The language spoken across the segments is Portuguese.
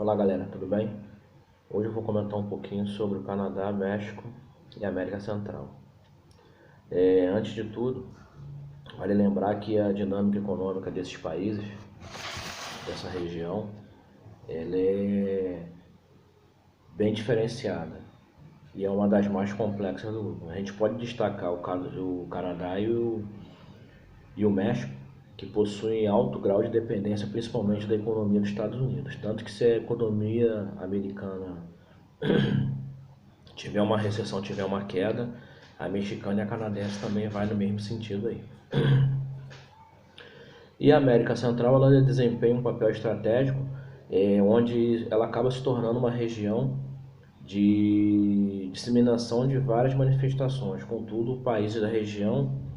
Olá galera, tudo bem? Hoje eu vou comentar um pouquinho sobre o Canadá, México e América Central. Antes de tudo, vale lembrar que a dinâmica econômica desses países, dessa região, ela é bem diferenciada e é uma das mais complexas do mundo. A gente pode destacar o Canadá e o México, que possuem alto grau de dependência principalmente da economia dos Estados Unidos. Tanto que se a economia americana tiver uma recessão, tiver uma queda, a mexicana e a canadense também vai no mesmo sentido aí. E a América Central ela desempenha um papel estratégico, onde ela acaba se tornando uma região de disseminação de várias manifestações. Contudo, o país da região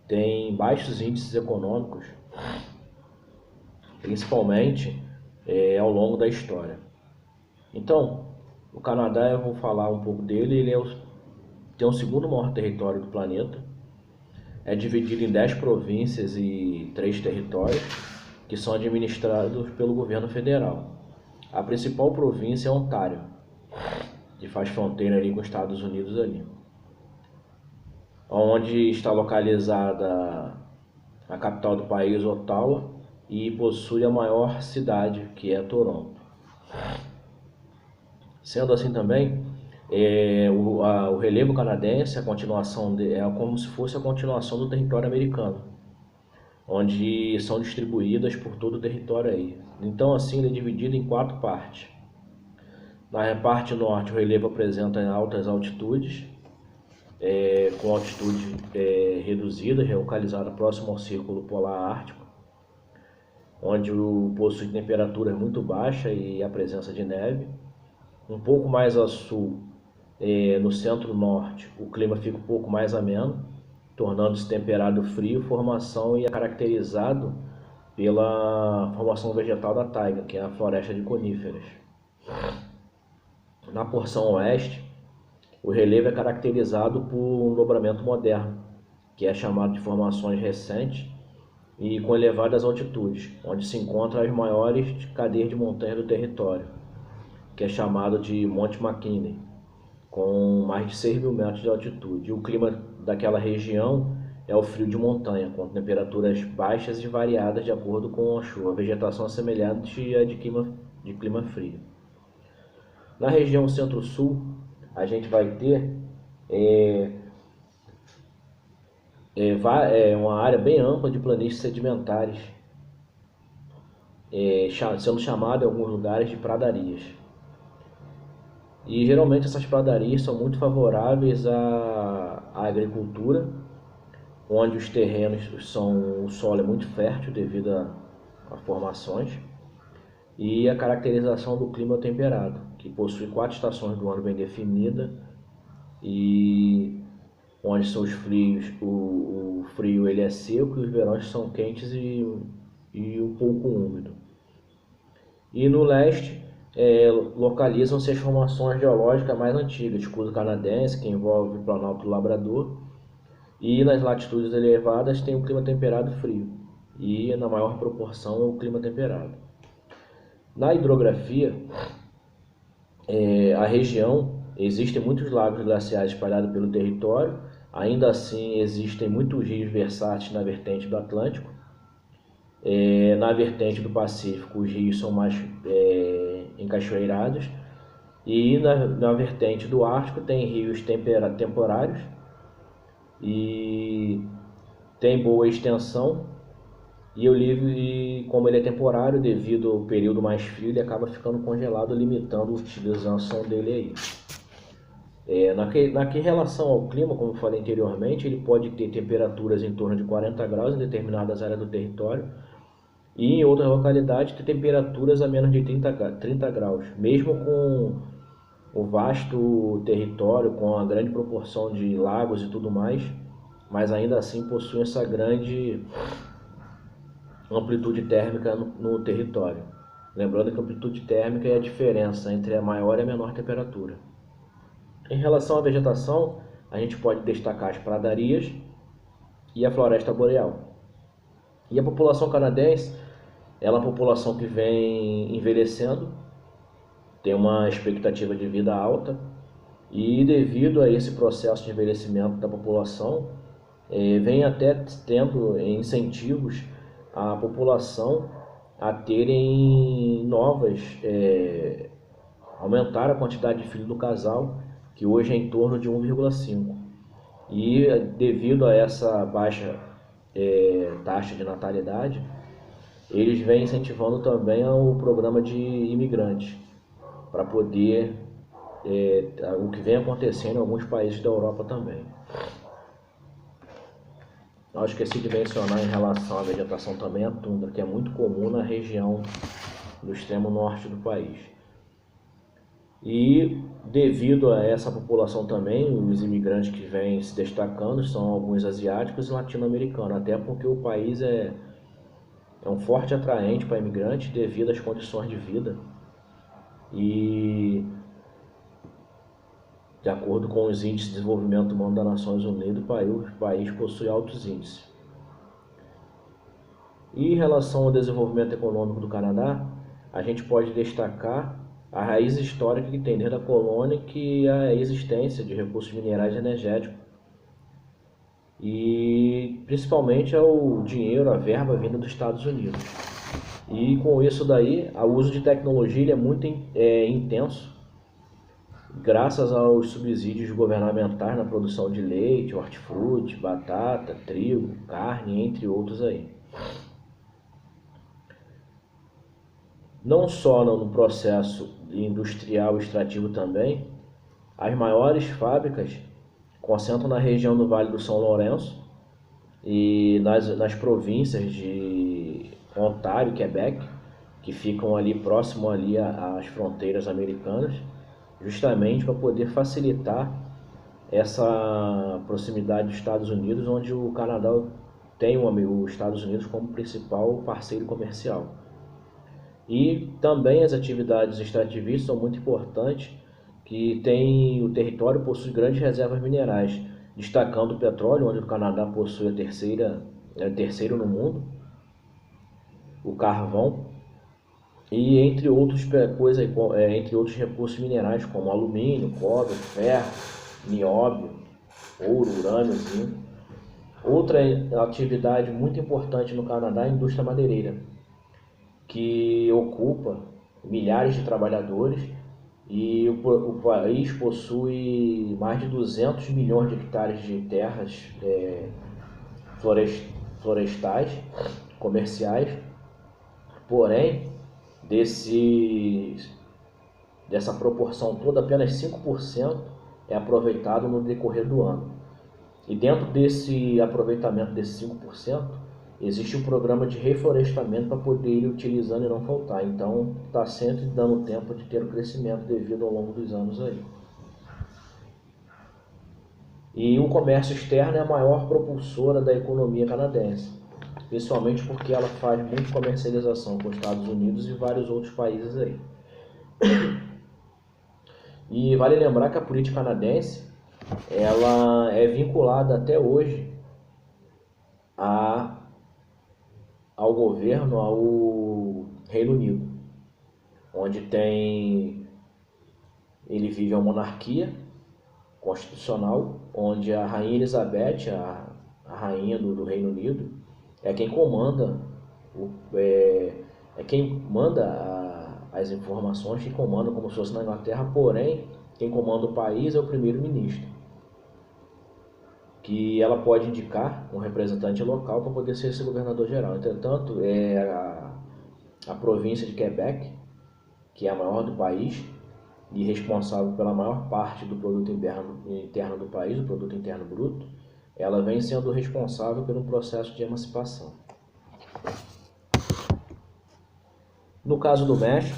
tem baixos índices econômicos, principalmente ao longo da história. Então, o Canadá, eu vou falar um pouco dele, tem o segundo maior território do planeta, é dividido em 10 províncias e 3 territórios, que são administrados pelo governo federal. A principal província é Ontário, que faz fronteira ali com os Estados Unidos ali, onde está localizada a capital do país, Ottawa, e possui a maior cidade, que é Toronto. Sendo assim também, o relevo canadense, a continuação é como se fosse a continuação do território americano, onde são distribuídas por todo o território aí. Então assim ele é dividido em 4 partes. Na parte norte o relevo apresenta altas altitudes, com altitude reduzida, localizada próximo ao Círculo Polar Ártico, onde possui temperaturas muito baixas e a presença de neve. Um pouco mais a sul, no centro-norte, o clima fica um pouco mais ameno, tornando-se temperado frio, formação e é caracterizado pela formação vegetal da taiga, que é a floresta de coníferas. Na porção oeste, o relevo é caracterizado por um dobramento moderno, que é chamado de formações recentes e com elevadas altitudes, onde se encontram as maiores cadeias de montanhas do território, que é chamado de Monte McKinley, com mais de 6 mil metros de altitude. E o clima daquela região é o frio de montanha, com temperaturas baixas e variadas de acordo com a chuva, vegetação semelhante à de clima frio. Na região centro-sul, a gente vai ter uma área bem ampla de planícies sedimentares, sendo chamada em alguns lugares de pradarias. E geralmente essas pradarias são muito favoráveis à agricultura, onde os terrenos o solo é muito fértil devido a formações, e a caracterização do clima temperado, que possui 4 estações do ano bem definidas, e onde são os frios, o frio ele é seco e os verões são quentes e um pouco úmido. E no leste localizam-se as formações geológicas mais antigas, escudo canadense, que envolve o Planalto do Labrador, e nas latitudes elevadas tem um clima temperado frio, e na maior proporção o clima temperado. Na hidrografia, a região, existem muitos lagos glaciais espalhados pelo território, ainda assim existem muitos rios versáteis na vertente do Atlântico. Na vertente do Pacífico os rios são mais encachoeirados, e na vertente do Ártico tem rios temporários e tem boa extensão, e como ele é temporário, devido ao período mais frio, ele acaba ficando congelado, limitando a utilização dele aí. Na relação ao clima, como eu falei anteriormente, ele pode ter temperaturas em torno de 40 graus em determinadas áreas do território, e em outras localidades ter temperaturas a menos de 30 graus, mesmo com o vasto território, com a grande proporção de lagos e tudo mais, mas ainda assim possui essa grande amplitude térmica no território. Lembrando que a amplitude térmica é a diferença entre a maior e a menor temperatura. Em relação à vegetação, a gente pode destacar as pradarias e a floresta boreal. E a população canadense, ela é uma população que vem envelhecendo, tem uma expectativa de vida alta e devido a esse processo de envelhecimento da população, vem até tendo incentivos à população a terem aumentar a quantidade de filhos do casal, que hoje é em torno de 1,5. E devido a essa baixa taxa de natalidade, eles vêm incentivando também o programa de imigrantes, para poder, o que vem acontecendo em alguns países da Europa também. Eu esqueci de mencionar em relação à vegetação também a tundra, que é muito comum na região do extremo norte do país. E devido a essa população também, os imigrantes que vêm se destacando são alguns asiáticos e latino-americanos, até porque o país é um forte atraente para imigrantes devido às condições de vida. E de acordo com os índices de desenvolvimento humano das Nações Unidas, o país possui altos índices. E em relação ao desenvolvimento econômico do Canadá, a gente pode destacar a raiz histórica que tem desde a colônia, que é a existência de recursos minerais e energéticos. E principalmente é o dinheiro, a verba vinda dos Estados Unidos. E com isso daí, o uso de tecnologia ele é muito intenso, graças aos subsídios governamentais na produção de leite, hortifruti, batata, trigo, carne, entre outros aí. Não só no processo industrial e extrativo também, as maiores fábricas concentram na região do Vale do São Lourenço e nas províncias de Ontário e Quebec, que ficam ali próximo ali às fronteiras americanas, justamente para poder facilitar essa proximidade dos Estados Unidos, onde o Canadá tem os Estados Unidos como principal parceiro comercial. E também as atividades extrativistas são muito importantes, que o território possui grandes reservas minerais, destacando o petróleo, onde o Canadá possui terceiro no mundo, o carvão, e entre outros recursos minerais como alumínio, cobre, ferro, nióbio, ouro, urânio, zinco. Outra atividade muito importante no Canadá é a indústria madeireira, que ocupa milhares de trabalhadores, e o país possui mais de 200 milhões de hectares de terras florestais, comerciais. Porém, dessa proporção toda, apenas 5% é aproveitado no decorrer do ano. E dentro desse aproveitamento desses 5%, existe um programa de reflorestamento para poder ir utilizando e não faltar. Então, está sempre dando tempo de ter o crescimento devido ao longo dos anos aí. E o comércio externo é a maior propulsora da economia canadense, principalmente porque ela faz muita comercialização com os Estados Unidos e vários outros países aí. E vale lembrar que a política canadense ela é vinculada até hoje ao governo, ao Reino Unido, onde ele vive uma monarquia constitucional, onde a Rainha Elizabeth, a rainha do Reino Unido, é quem comanda as informações, quem comanda como se fosse na Inglaterra, porém quem comanda o país é o primeiro-ministro, que ela pode indicar um representante local para poder ser esse governador-geral. Entretanto, a província de Quebec, que é a maior do país e responsável pela maior parte do produto interno do país, o produto interno bruto, ela vem sendo responsável pelo processo de emancipação. No caso do México,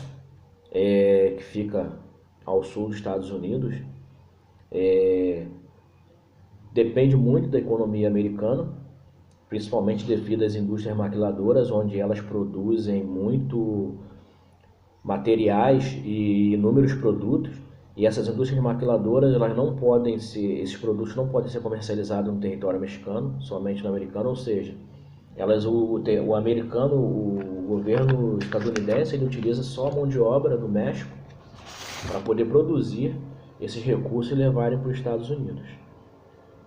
que fica ao sul dos Estados Unidos, depende muito da economia americana, principalmente devido às indústrias maquiladoras, onde elas produzem muito materiais e inúmeros produtos, e essas indústrias maquiladoras esses produtos não podem ser comercializados no território mexicano, somente no americano, ou seja, o governo estadunidense ele utiliza só a mão de obra do México para poder produzir esses recursos e levarem para os Estados Unidos.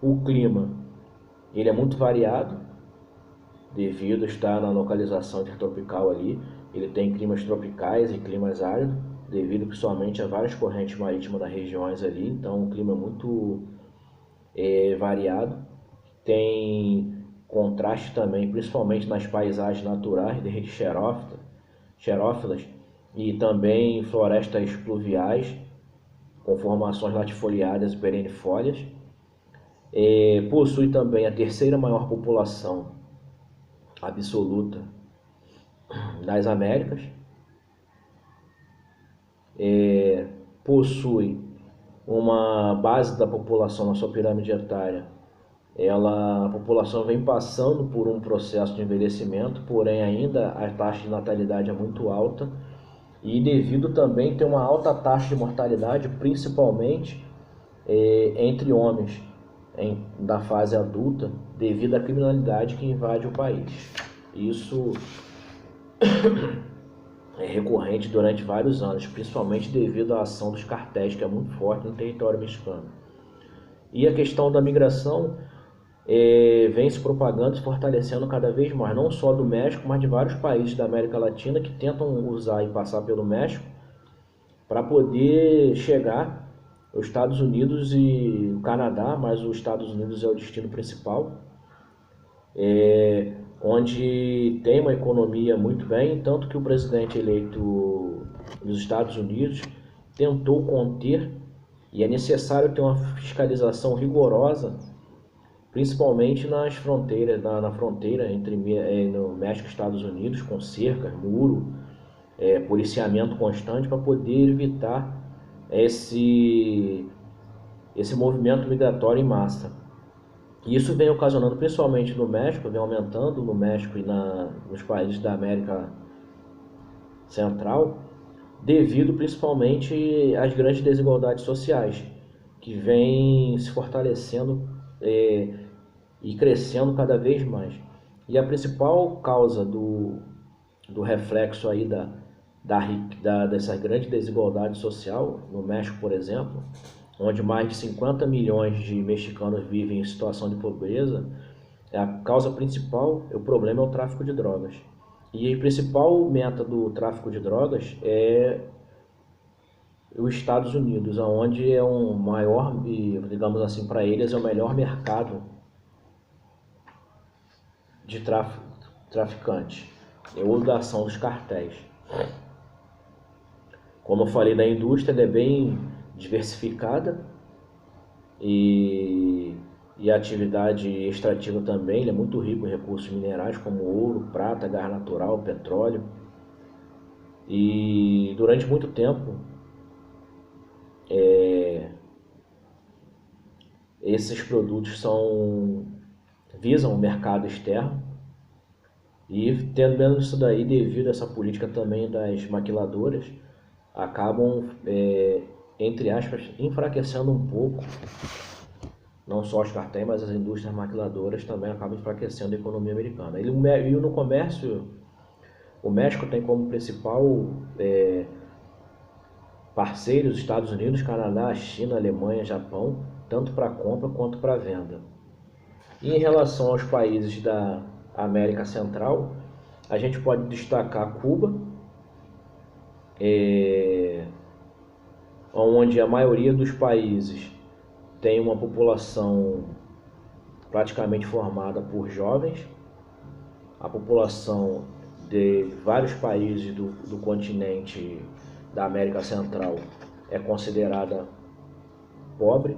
O clima, ele é muito variado, devido a estar na localização intertropical ali. Ele tem climas tropicais e climas áridos, devido principalmente a várias correntes marítimas das regiões ali, então o clima é muito variado. Tem contraste também, principalmente nas paisagens naturais de redes xerófilas e também florestas pluviais com formações latifoliadas e perennifólias. Possui também a terceira maior população absoluta das Américas. Possui uma base da população na sua pirâmide etária. A população vem passando por um processo de envelhecimento, porém ainda a taxa de natalidade é muito alta, e devido também ter uma alta taxa de mortalidade, principalmente entre homens da fase adulta, devido à criminalidade que invade o país. Isso é recorrente durante vários anos, principalmente devido à ação dos cartéis, que é muito forte no território mexicano. E a questão da migração vem se propagando e se fortalecendo cada vez mais, não só do México, mas de vários países da América Latina que tentam usar e passar pelo México para poder chegar aos Estados Unidos e o Canadá, mas os Estados Unidos é o destino principal, onde tem uma economia muito bem, tanto que o presidente eleito dos Estados Unidos tentou conter, e é necessário ter uma fiscalização rigorosa, principalmente nas fronteiras, na fronteira entre no México e Estados Unidos, com cercas, muro, policiamento constante, para poder evitar esse movimento migratório em massa. E isso vem ocasionando, principalmente no México, vem aumentando no México e nos países da América Central, devido principalmente às grandes desigualdades sociais, que vêm se fortalecendo e crescendo cada vez mais. E a principal causa do reflexo aí dessa grande desigualdade social, no México, por exemplo, onde mais de 50 milhões de mexicanos vivem em situação de pobreza, a causa principal, o problema é o tráfico de drogas. E a principal meta do tráfico de drogas é os Estados Unidos, onde é um maior, digamos assim, para eles é o melhor mercado de traficante, ou da ação dos cartéis. Como eu falei da indústria, ela é bem diversificada e a atividade extrativa também, ele é muito rico em recursos minerais como ouro, prata, gás natural, petróleo. E durante muito tempo esses produtos visam o mercado externo, e tendo isso daí, devido a essa política também das maquiladoras, acabam, entre aspas, enfraquecendo um pouco, não só os cartéis, mas as indústrias maquiladoras também acabam enfraquecendo a economia americana. E no comércio, o México tem como principal parceiros os Estados Unidos, Canadá, China, Alemanha, Japão, tanto para compra quanto para venda. E em relação aos países da América Central, a gente pode destacar Cuba, onde a maioria dos países tem uma população praticamente formada por jovens. A população de vários países do continente da América Central é considerada pobre,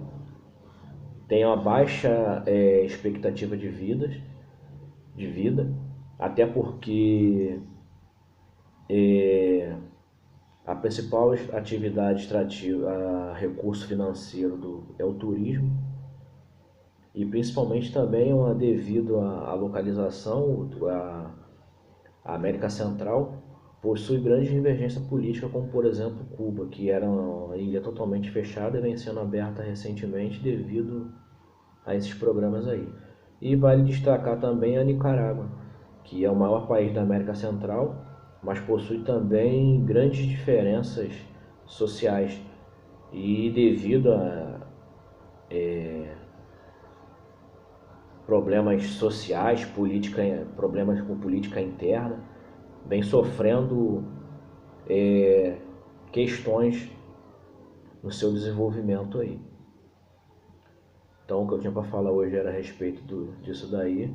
tem uma baixa expectativa de vida, até porque a principal atividade extrativa, recurso financeiro é o turismo, e principalmente também devido à localização, a América Central possui grande divergência política, como por exemplo Cuba, que era uma ilha totalmente fechada e vem sendo aberta recentemente devido a esses programas aí. E vale destacar também a Nicarágua, que é o maior país da América Central, mas possui também grandes diferenças sociais, e devido a problemas sociais, problemas com política interna, vem sofrendo questões no seu desenvolvimento aí. Então o que eu tinha para falar hoje era a respeito disso daí.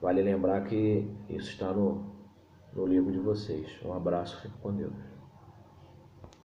Vale lembrar que isso está no livro de vocês. Um abraço, fico com Deus.